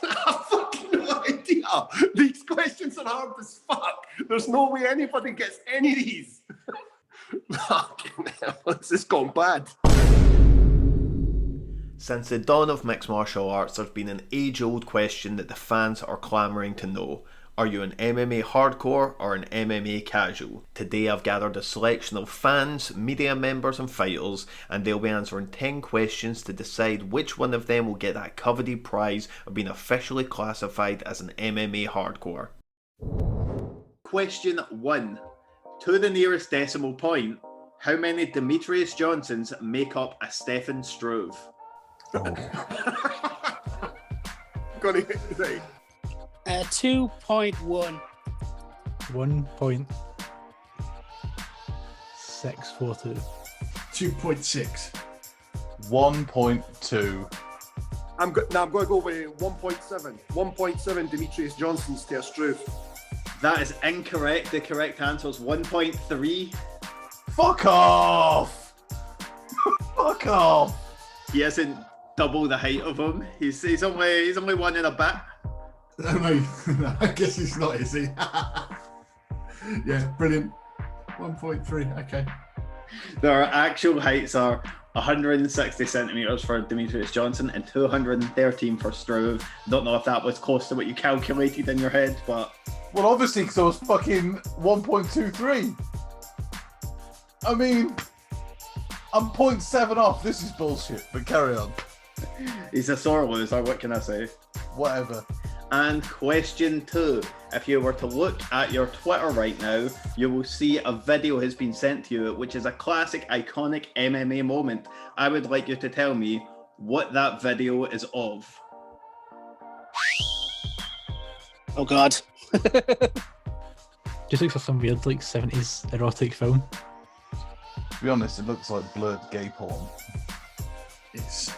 I've fucking no idea. These questions are hard as fuck. There's no way anybody gets any of these. Fucking hell, this has gone bad. Since the dawn of mixed martial arts, there's been an age-old question that the fans are clamouring to know. Are you an MMA hardcore or an MMA casual? Today I've gathered a selection of fans, media members and fighters, and they'll be answering 10 questions to decide which one of them will get that coveted prize of being officially classified as an MMA hardcore. Question 1. To the nearest decimal point, how many Demetrius Johnsons make up a Stefan Struve? Got it right. 2.1. 1.642. 2.6. 1.2. I'm going to go with 1.7. 1.7 Demetrius Johnsons to a Struve. That is incorrect. The correct answer is 1.3. Fuck off! Fuck off! He isn't double the height of him. He's only one and a bit. No, I guess he's not, is he? Yeah, brilliant. 1.3, okay. Their actual heights are 160 centimetres for Demetrius Johnson and 213 for Struve. Don't know if that was close to what you calculated in your head, but... Well, obviously, because I was fucking 1.23. I mean, I'm 0.7 off. This is bullshit, but carry on. He's a sore loser, what can I say? Whatever. And question 2. If you were to look at your Twitter right now, you will see a video has been sent to you, which is a classic iconic MMA moment. I would like you to tell me what that video is of. Oh God. Just looks like some weird, like, 70s erotic film. To be honest, it looks like blurred gay porn. It's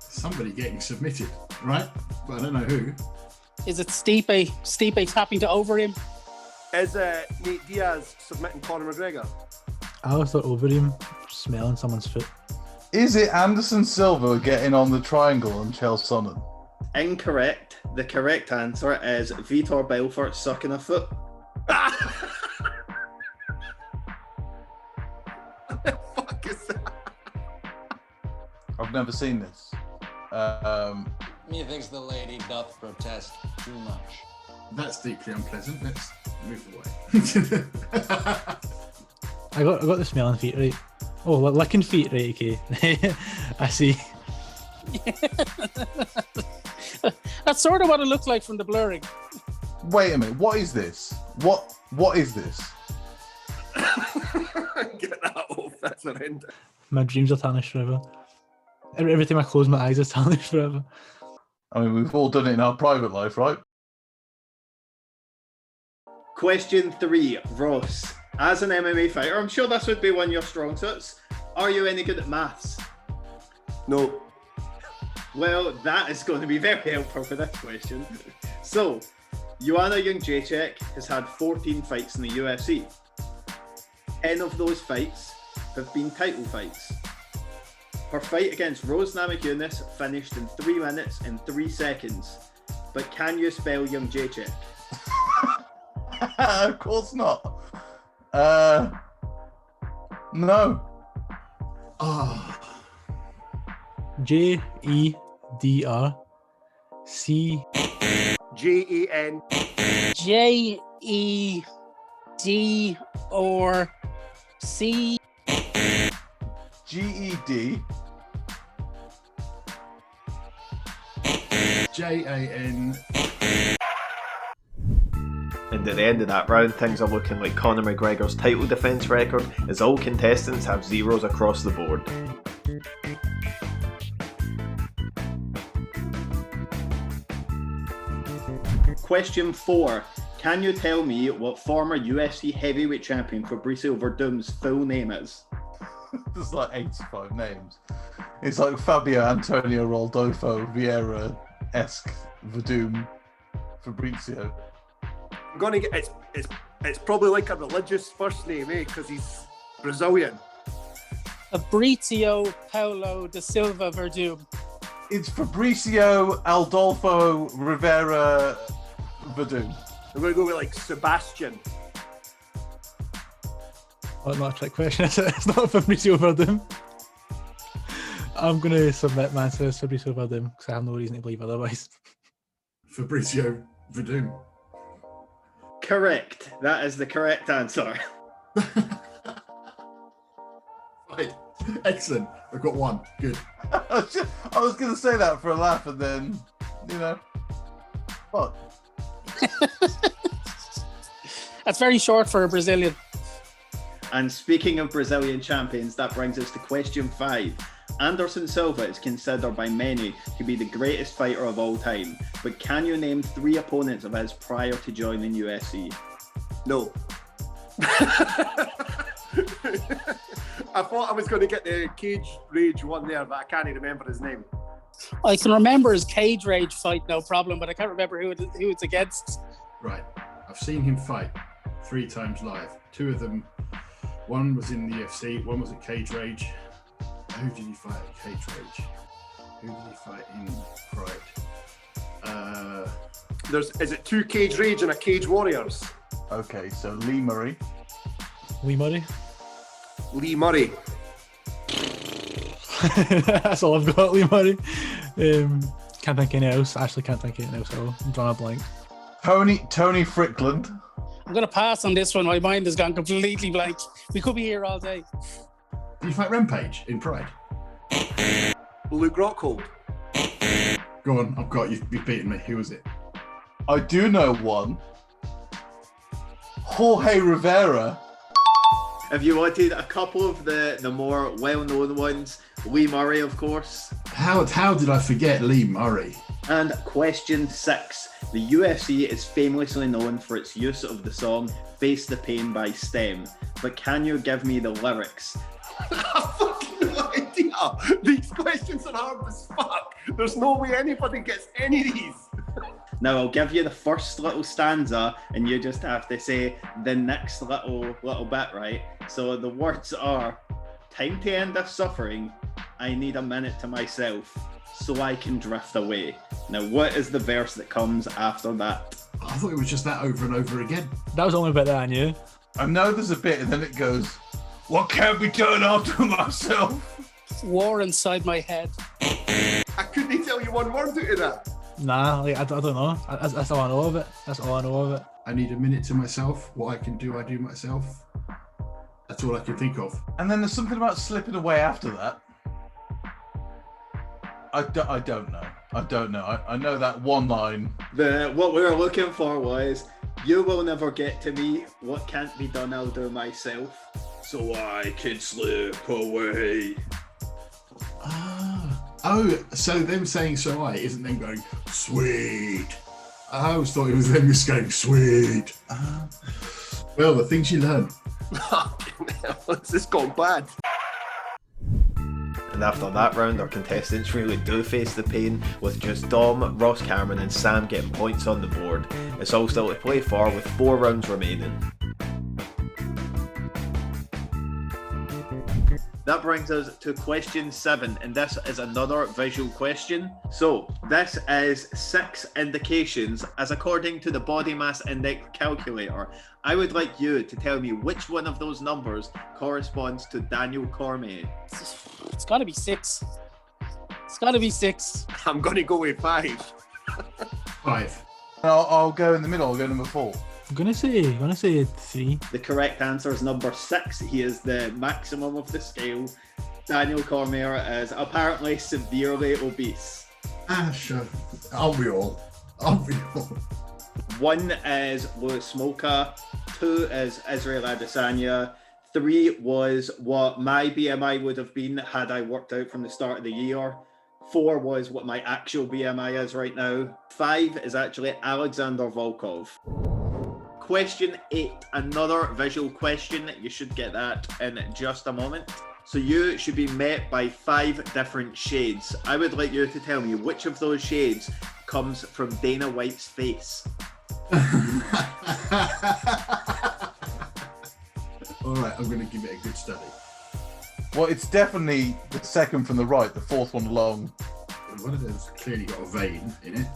somebody getting submitted, right? But I don't know who. Is it Stipe? Stipe tapping to over him? Is Nate Diaz submitting Conor McGregor? I always thought over him smelling someone's foot. Is it Anderson Silva getting on the triangle on Chael Sonnen? Incorrect. The correct answer is Vitor Belfort sucking a foot. What the fuck is that? I've never seen this. Methinks the lady doth protest too much. That's deeply unpleasant. Let's move away. I got the smelling feet right. Oh, licking feet, right? Okay, I see. That's sort of what it looked like from the blurring. Wait a minute, what is this? What is this? Get that off. That's horrendous. My dreams are tarnished forever. Every time I close my eyes, it's tarnished forever. I mean, we've all done it in our private life, right? Question 3. Ross, as an MMA fighter, I'm sure this would be one of your strong suits. Are you any good at maths? No. Well, that is going to be very helpful for this question. So, Joanna Jędrzejczyk has had 14 fights in the UFC. 10 of those fights have been title fights. Her fight against Rose Namajunas finished in 3 minutes and 3 seconds. But can you spell Jędrzejczyk? Of course not. No. Oh. JEDRC. JAN. JEDRC. GED. JAN. And at the end of that round, things are looking like Conor McGregor's title defence record, as all contestants have zeros across the board. Question 4. Can you tell me what former UFC heavyweight champion Fabricio Verdum's full name is? There's like 85 names. It's like Fabio Antonio Rodolfo Vieira-esque Verdum Fabrizio. I'm gonna get it's probably like a religious first name, because he's Brazilian. Fabrizio Paulo da Silva Verdum. It's Fabricio Adolfo Rivera Verdun. I'm going to go with like Sebastian. Oh, not a trick question, is it? It's not Fabrizio Verdum. I'm going to submit my answer as Fabrizio Verdum because I have no reason to believe otherwise. Fabricio Verdun. Correct. That is the correct answer. Right. Excellent. I've got one. Good. I was going to say that for a laugh and then, fuck. That's very short for a Brazilian. And speaking of Brazilian champions, that brings us to question 5. Anderson Silva is considered by many to be the greatest fighter of all time, but can you name 3 opponents of his prior to joining UFC? No. I thought I was going to get the Cage Rage one there, but I can't remember his name. I can remember his Cage Rage fight, no problem, but I can't remember who it's against. Right. I've seen him fight 3 times live. 2 of them, one was in the UFC, one was at Cage Rage. Who did he fight at Cage Rage? Who did he fight in Pride? Is it 2 Cage Rage and a Cage Warriors? Okay, so Lee Murray. Lee Murray. Lee Murray. That's all I've got, Lee Murray. Can't think of anything else. Actually, can't think of anything else at all. I'm drawing a blank. Tony Frickland. I'm going to pass on this one. My mind has gone completely blank. We could be here all day. Did he fight Rampage in Pride? Luke Rockhold. Go on, I've got you. You've beaten me. Who was it? I do know one. Jorge Rivera. If you wanted a couple of the more well-known ones, Lee Murray, of course. How did I forget Lee Murray? And question 6. The UFC is famously known for its use of the song Face the Pain by Stem, but can you give me the lyrics? I've fucking no idea. These questions are hard as fuck. There's no way anybody gets any of these. Now I'll give you the first little stanza and you just have to say the next little bit, right? So the words are, time to end this suffering, I need a minute to myself so I can drift away. Now what is the verse that comes after that? I thought it was just that over and over again. That was the only bit that I knew. I know there's a bit and then it goes, what can't be done after myself? War inside my head. I couldn't tell you one word out of that. Nah, I don't know. That's all I know of it. That's all I know of it. I need a minute to myself. What I can do, I do myself. That's all I can think of. And then there's something about slipping away after that. I don't know. I know that one line. What we were looking for was, you will never get to me, what can't be done I'll do myself, so I can slip away. Oh, so them saying so I isn't them going, sweet. I always thought it was them just going, sweet. Well, the things you learn. This has gone bad. And after that round, our contestants really do face the pain, with just Dom, Ross Cameron and Sam getting points on the board. It's all still to play for, with 4 rounds remaining. That brings us to question 7, and this is another visual question. So, this is 6 indications as according to the Body Mass Index calculator. I would like you to tell me which one of those numbers corresponds to Daniel Cormier. It's got to be 6. It's got to be 6. I'm going to go with 5. 5. I'll go in the middle. I'll go number 4. I'm gonna say 3. The correct answer is number 6. He is the maximum of the scale. Daniel Cormier is apparently severely obese. Sure. Aren't we all? Aren't we all? 1 is Louis Smolka. 2 is Israel Adesanya. 3 was what my BMI would have been had I worked out from the start of the year. 4 was what my actual BMI is right now. 5 is actually Alexander Volkov. Question 8, another visual question. You should get that in just a moment. So you should be met by 5 different shades. I would like you to tell me which of those shades comes from Dana White's face. All right, I'm going to give it a good study. Well, it's definitely the second from the right, the 4th one along One of them's clearly got a vein in it.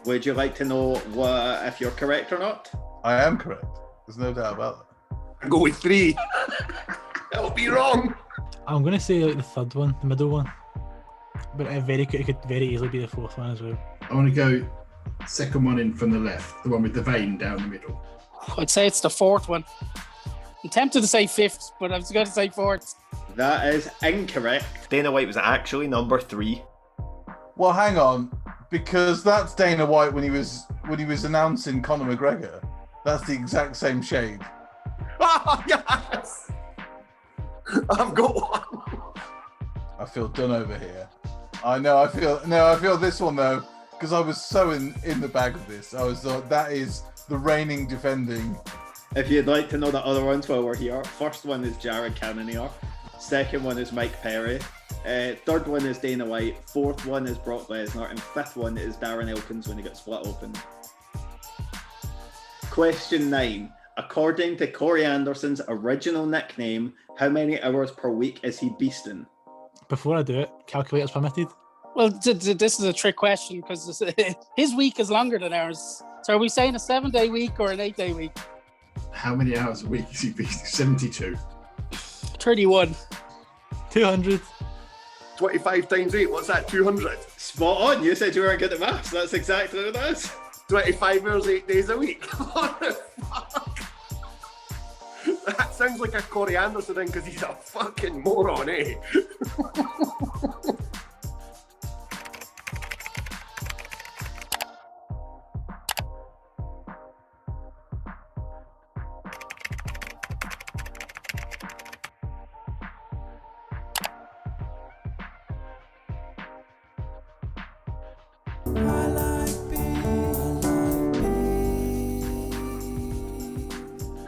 Would you like to know if you're correct or not? I am correct. There's no doubt about that. Go with 3. It'll be wrong. I'm gonna say like the third one, the middle one, but it could very easily be the fourth one as well. I want to go second one in from the left, the one with the vein down the middle. I'd say it's the fourth one. I'm tempted to say fifth, but I was going to say fourth. That is incorrect. Dana White was actually number 3. Well, hang on, because that's Dana White when he was announcing Conor McGregor. That's the exact same shade. Oh, yes. I've got one. I feel done over here. I know. I feel this one though, because I was so in the bag of this. I was that is the reigning defending. If you'd like to know the other ones while we're here, first one is Jared Cannonier, second one is Mike Perry, third one is Dana White, fourth one is Brock Lesnar, and fifth one is Darren Elkins when he got split open. Question 9. According to Corey Anderson's original nickname, how many hours per week is he beasting? Before I do it, calculators permitted. Well, this is a trick question because his week is longer than ours. So are we saying a 7-day week or an 8-day week? How many hours a week is he beating? 72. 31. 200. 25 times 8, what's that, 200? Spot on, you said you weren't good at maths, that's exactly what it is. 25 hours, 8 days a week. What the fuck? That sounds like a Corey Anderson thing because he's a fucking moron, eh?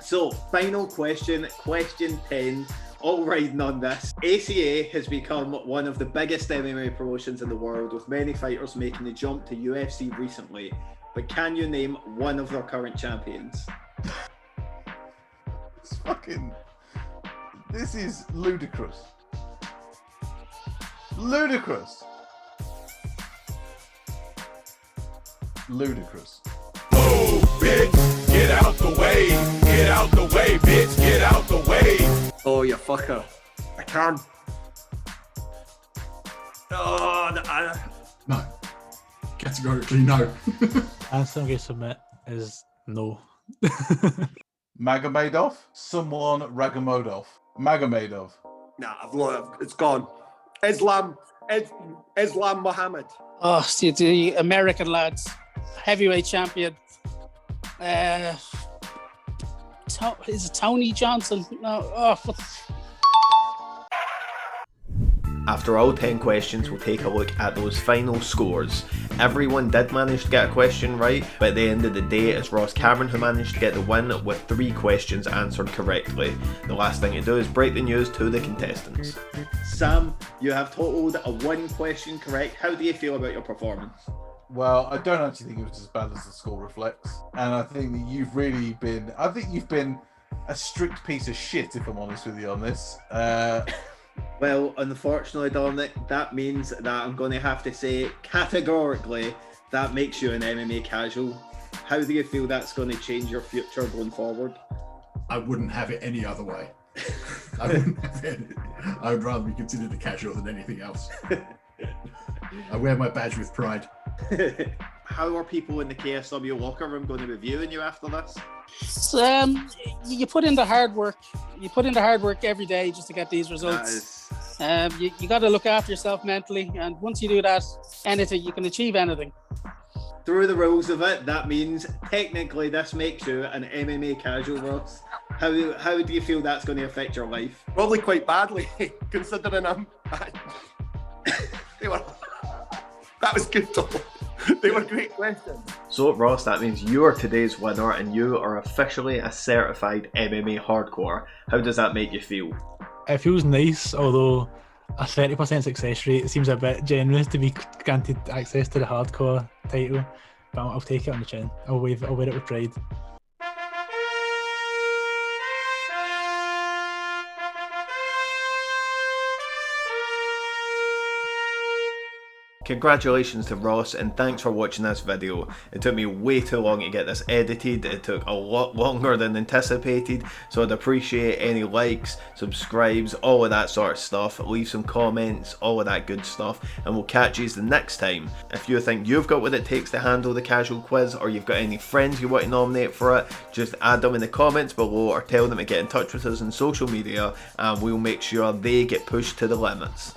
So, final question, question 10, all riding on this. ACA has become one of the biggest MMA promotions in the world, with many fighters making the jump to UFC recently. But can you name one of their current champions? This is ludicrous. Ludicrous. Ludicrous. Move, bitch, get out the way. Get out the way, bitch, get out the way. Oh, you fucker. I can't. Oh, No. Categorically no. Answer I'm going to submit is no. Magomedov? Someone Ragomedov. Magomedov. nah, it's gone. Islam Muhammad. Oh, see, the American lads. Heavyweight champion. Is it Tony Johnson? No. Oh, After all 10 questions, we'll take a look at those final scores. Everyone did manage to get a question right, but at the end of the day, it's Ross Cameron who managed to get the win with 3 questions answered correctly. The last thing to do is break the news to the contestants. Sam, you have totaled a 1 question correct. How do you feel about your performance? Well, I don't actually think it was as bad as the score reflects. And I think that you've been a strict piece of shit, if I'm honest with you on this. Well, unfortunately, Dominic, that means that I'm going to have to say categorically that makes you an MMA casual. How do you feel that's going to change your future going forward? I wouldn't have it any other way. I wouldn't have it. I would rather be considered a casual than anything else. I wear my badge with pride. How are people in the KSW locker room going to be viewing you after this? You put in the hard work. You put in the hard work every day just to get these results. You got to look after yourself mentally, and once you do that, you can achieve anything. Through the rules of it, that means technically this makes you an MMA casual, Ross. How do you feel that's going to affect your life? Probably quite badly, considering that was good though. They were great questions. So Ross, that means you are today's winner and you are officially a certified MMA hardcore. How does that make you feel? It feels nice, although a 30% success rate seems a bit generous to be granted access to the hardcore title. But I'll take it on the chin. I'll wear it with pride. Congratulations to Ross, and thanks for watching this video. It took me way too long to get this edited. It took a lot longer than anticipated, so I'd appreciate any likes, subscribes, all of that sort of stuff. Leave some comments, all of that good stuff, and we'll catch you the next time. If you think you've got what it takes to handle the casual quiz, or you've got any friends you want to nominate for it, just add them in the comments below or tell them to get in touch with us on social media, and we'll make sure they get pushed to the limits.